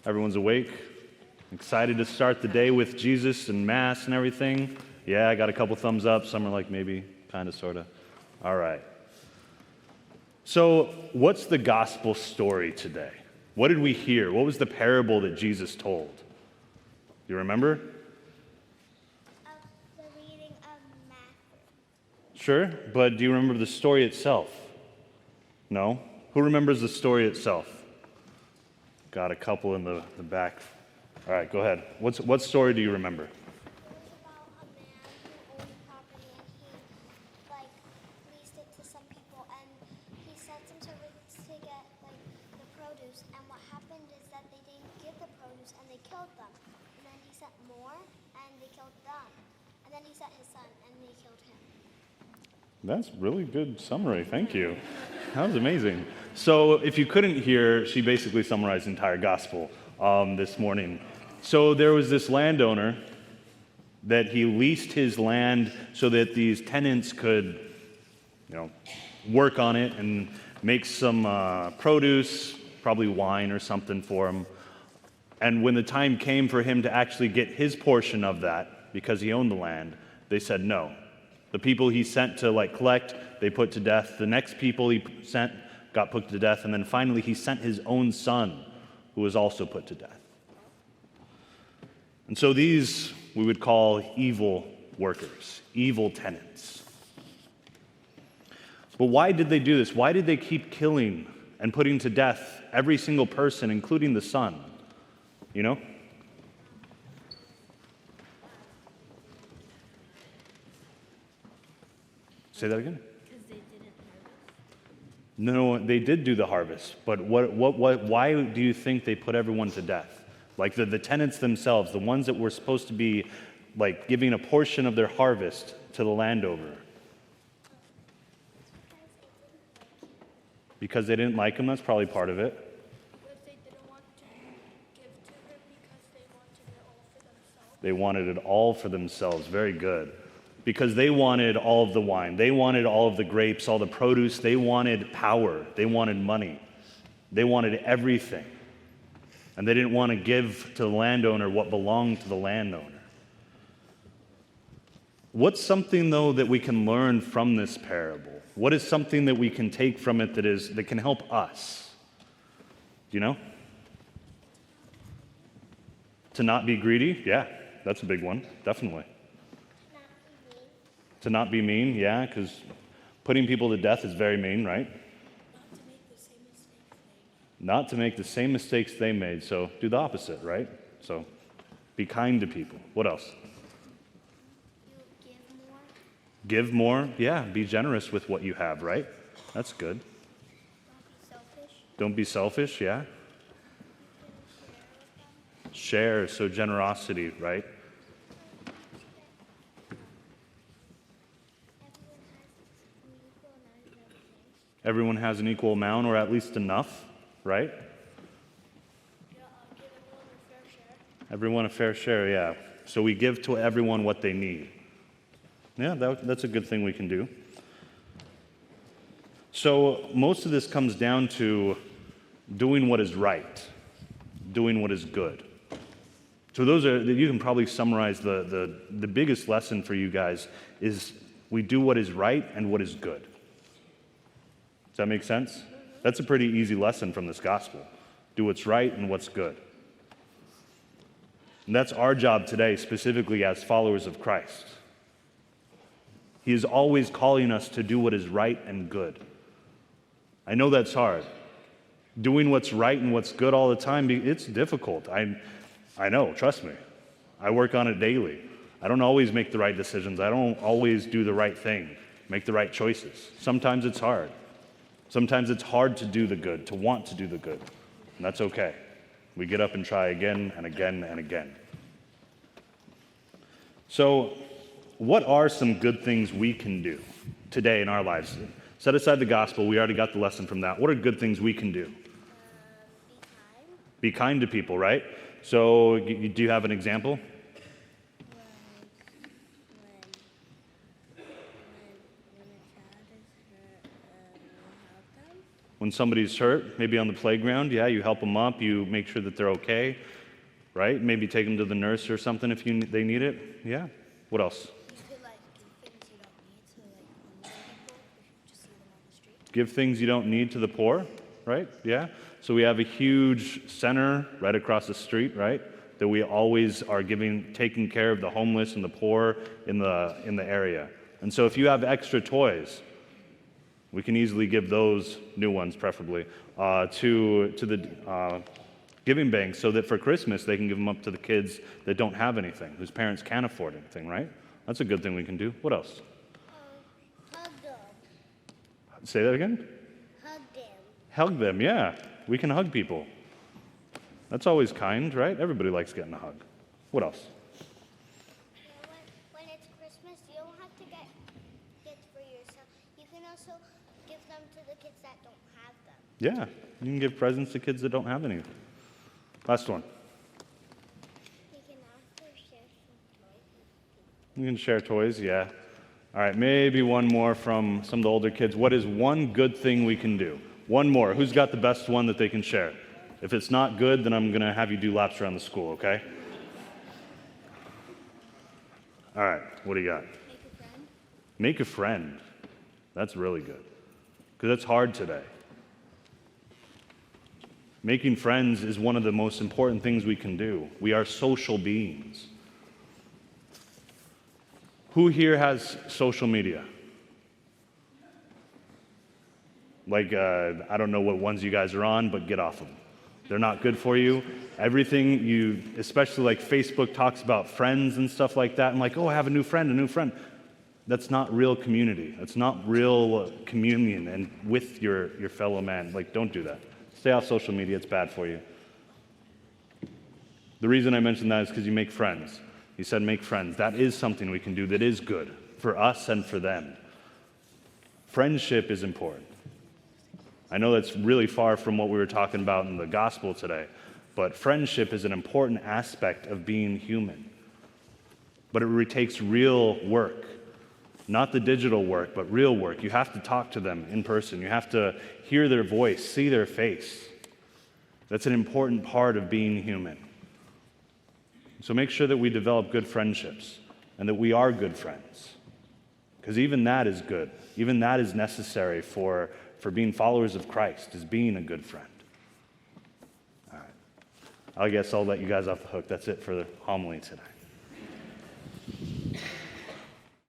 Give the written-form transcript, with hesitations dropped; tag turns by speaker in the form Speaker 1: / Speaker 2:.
Speaker 1: Everyone's awake? Excited to start the day with Jesus and Mass and everything? Yeah, I got a couple thumbs up. Some are like maybe, kind of, sort of. All right. So, what's the gospel story today? What did we hear? What was the parable that Jesus told? You remember?
Speaker 2: The reading of Matthew.
Speaker 1: Sure, but do you remember the story itself? No? Who remembers the story itself? Got a couple in the back. All right, go ahead. What story do you remember?
Speaker 2: It was about a man who owned property and he leased it to some people and he sent them to get the produce, and what happened is that they didn't give the produce and they killed them. And then he sent more and they killed them. And then he sent his son and they killed him.
Speaker 1: That's really good summary. Thank you. That was amazing. So if you couldn't hear, she basically summarized the entire gospel this morning. So there was this landowner that he leased his land so that these tenants could, work on it and make some produce, probably wine or something for him. And when the time came for him to actually get his portion of that, because he owned the land, they said no. The people he sent to collect, they put to death. The next people he sent got put to death. And then finally he sent his own son, who was also put to death. And so these we would call evil workers, evil tenants. But why did they do this? Why did they keep killing and putting to death every single person, including the son? You know? Say that again?
Speaker 3: Because they didn't harvest.
Speaker 1: No, they did do the harvest, but why do you think they put everyone to death? Like the tenants themselves, the ones that were supposed to be giving a portion of their harvest to the landowner. Because they didn't like him, that's probably part of it.
Speaker 3: But they didn't want to give to her because they wanted it all for themselves.
Speaker 1: They wanted it all for themselves. Very good. Because they wanted all of the wine. They wanted all of the grapes, all the produce. They wanted power. They wanted money. They wanted everything. And they didn't want to give to the landowner what belonged to the landowner. What's something, though, that we can learn from this parable? What is something that we can take from it that can help us? Do you know? To not be greedy? Yeah, that's a big one. Definitely. To not be mean, yeah, because putting people to death is very mean, right? Not to make the same mistakes they made, so do the opposite, right? So be kind to people. What else?
Speaker 2: You give more.
Speaker 1: Give more, yeah, be generous with what you have, right? That's good.
Speaker 2: Don't be selfish.
Speaker 1: Don't be selfish, yeah. Share, so generosity, right? Everyone has an equal amount, or at least enough, right?
Speaker 3: Yeah, give everyone a fair share.
Speaker 1: Everyone a fair share, yeah. So we give to everyone what they need. Yeah, that's a good thing we can do. So most of this comes down to doing what is right, doing what is good. So you can probably summarize the biggest lesson for you guys is we do what is right and what is good. Does that make sense? That's a pretty easy lesson from this gospel. Do what's right and what's good. And that's our job today, specifically as followers of Christ. He is always calling us to do what is right and good. I know that's hard. Doing what's right and what's good all the time, it's difficult. I know, trust me. I work on it daily. I don't always make the right decisions. I don't always do the right thing, make the right choices. Sometimes it's hard. Sometimes it's hard to do the good, to want to do the good. And that's okay. We get up and try again and again and again. So, what are some good things we can do today in our lives? Set aside the gospel. We already got the lesson from that. What are good things we can do?
Speaker 2: Be kind.
Speaker 1: Be kind to people, right? So, do you have an example?
Speaker 3: When a child is hurt, we
Speaker 1: When somebody's hurt, maybe on the playground, yeah, you help them up, you make sure that they're okay, right? Maybe take them to the nurse or something if they need it. Yeah. What else?
Speaker 4: You could like give things you don't need to like homeless people if you just see them on the street.
Speaker 1: Give things you don't need to the poor, right? Yeah. So we have a huge center right across the street, right? That we always are taking care of the homeless and the poor in the area. And so if you have extra toys, we can easily give those, new ones preferably, to the giving bank so that for Christmas they can give them up to the kids that don't have anything, whose parents can't afford anything, right? That's a good thing we can do. What else?
Speaker 2: Hug them.
Speaker 1: Say that again?
Speaker 2: Hug them.
Speaker 1: Hug them, yeah. We can hug people. That's always kind, right? Everybody likes getting a hug. What else?
Speaker 2: When it's Christmas, you don't have to get gifts for yourself. You can also give them to the kids that don't have them.
Speaker 1: Yeah, you can give presents to kids that don't have any. Last one.
Speaker 2: You can also share some toys with people.
Speaker 1: You can share toys, yeah. All right, maybe one more from some of the older kids. What is one good thing we can do? One more. Who's got the best one that they can share? If it's not good, then I'm going to have you do laps around the school, okay? All right, what do you got?
Speaker 4: Make a friend.
Speaker 1: Make a friend. That's really good. Because that's hard today. Making friends is one of the most important things we can do. We are social beings. Who here has social media? Like, I don't know what ones you guys are on, but get off them. They're not good for you. Everything especially like Facebook talks about friends and stuff like that, and like, oh, I have a new friend. That's not real community. That's not real communion and with your fellow man. Like, don't do that. Stay off social media. It's bad for you. The reason I mentioned that is because you make friends. You said make friends. That is something we can do that is good for us and for them. Friendship is important. I know that's really far from what we were talking about in the gospel today, but friendship is an important aspect of being human. But it takes real work, not the digital work, but real work. You have to talk to them in person. You have to hear their voice, see their face. That's an important part of being human. So make sure that we develop good friendships and that we are good friends. Because even that is good. Even that is necessary for being followers of Christ, is being a good friend. All right. I guess I'll let you guys off the hook. That's it for the homily today.